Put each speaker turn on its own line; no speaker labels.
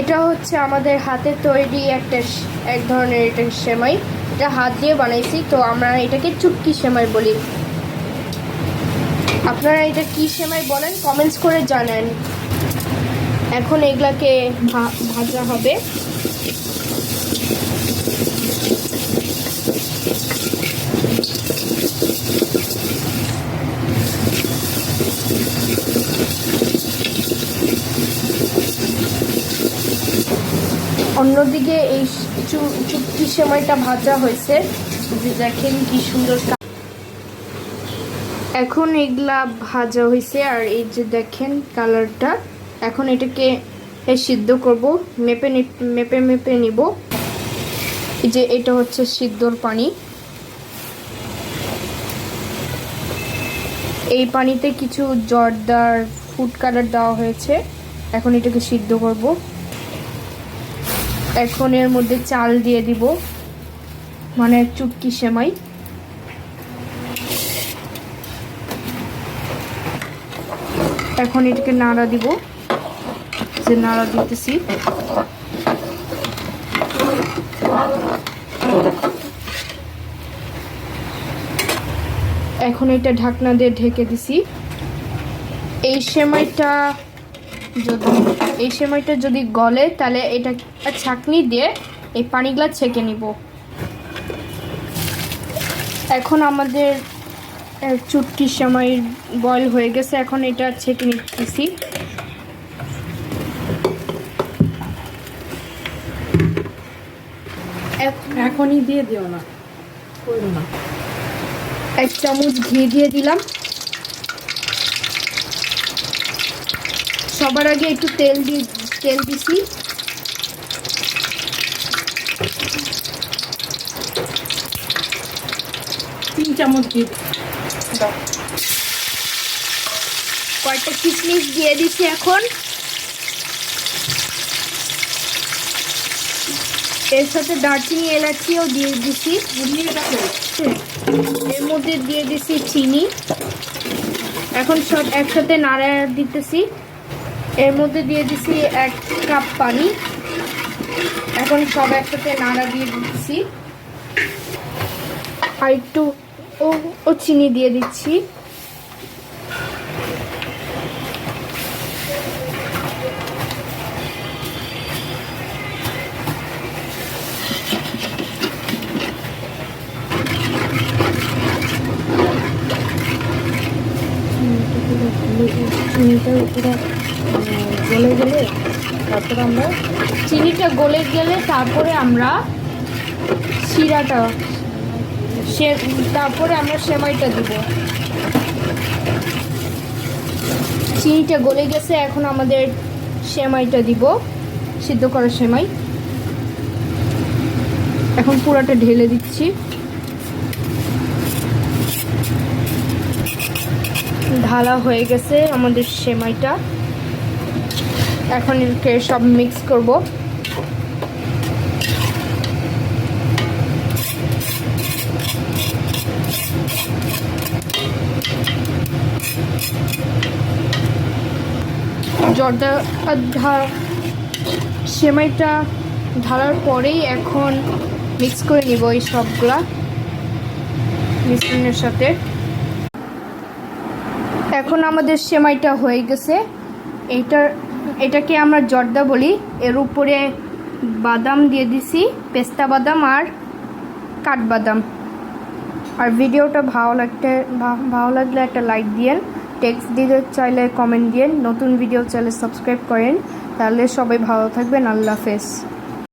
এটা হচ্ছে আমাদের হাতে তৈরি এক ধরনের এটা সেমাই। এটা হাত দিয়ে বানাইছি, তো আমরা এটাকে চুটকি সেমাই বলি। আপনারা এটা কি সেমাই বলেন কমেন্টস করে জানান। এখন এগুলাকে ভাজা হবে। অন্যদিকে এই চুটকি সেমাইটা ভাজা হয়েছে, যে দেখেন কি সুন্দর। এখন এগুলা ভাজা হয়েছে আর এই যে দেখেন কালারটা। এখন এটাকে সিদ্ধ করব, মেপে মেপে মেপে নিব। এই যে এটা হচ্ছে সিদ্ধর পানি। এই পানিতে কিছু জর্দার ফুড কালার দেওয়া হয়েছে। এখন এটাকে সিদ্ধ করব। এখন এর মধ্যে চাল দিয়ে দিব, মানে চুটকি সেমাই। এখন এটাকে নাড়া দিব, যে নাড়া দিতেছি। এখন এটা ঢাকনা দিয়ে ঢেকে দিছি। এই সেমাইটা যদি গলে, তাহলে এটা ছাঁকনি দিয়ে এই পানিগুলা ছেঁকে নিব। এখন আমাদের চুটকি সেমাই বয়েল হয়ে গেছে। এখন এটা ছেঁকে নিতেছি।
এখনই দিয়ে দিও না, করো না।
1 চামচ ঘি দিয়ে দিলাম। সবার আগে একটু তেল দিছি।
তিন চামচ ঘি দাও।
কয়েকটা কিশমিশ দিয়ে দিছি। এখন এর সাথে দারচিনি এলাচিও দিয়ে দিছি। এর মধ্যে দিয়ে দিছি চিনি। এখন সব একসাথে নাড়া দিতেছি। এর মধ্যে দিয়ে দিছি 1 কাপ পানি। এখন সব একসাথে নাড়া দিয়ে দিচ্ছি। আর একটু ও চিনি দিয়ে দিচ্ছি।
চিনিটা পুরো গলে গেলে তারপরে আমরা
তারপরে আমরা শিরাটা তারপরে আমরা সেমাইটা দিব। চিনিটা গলে গেছে, এখন আমাদের সেমাইটা দিব, সিদ্ধ করা সেমাই। এখন পুরোটা ঢেলে দিচ্ছি। ঢালা হয়ে গেছে আমাদের সেমাইটা। এখন এটাকে সব মিক্স করব। জর্দা সেমাইটা ঢালার পরেই এখন মিক্স করে নিব এই সবগুলা মিশ্রণের সাথে। এখন আমাদের সেমাইটা হয়ে গেছে। এটাকে আমরা জর্দা বলি। এর উপরে বাদাম দিয়ে দিছি, পেস্তা বাদাম আর কাঠবাদাম। আর ভিডিওটা ভালো লাগলে একটা লাইক দিয়েন। টেক্সট দিতে চাইলে কমেন্ট দিয়েন। নতুন ভিডিও চাইলে সাবস্ক্রাইব করেন। তাহলে সবাই ভালো থাকবেন। আল্লাহ হাফেজ।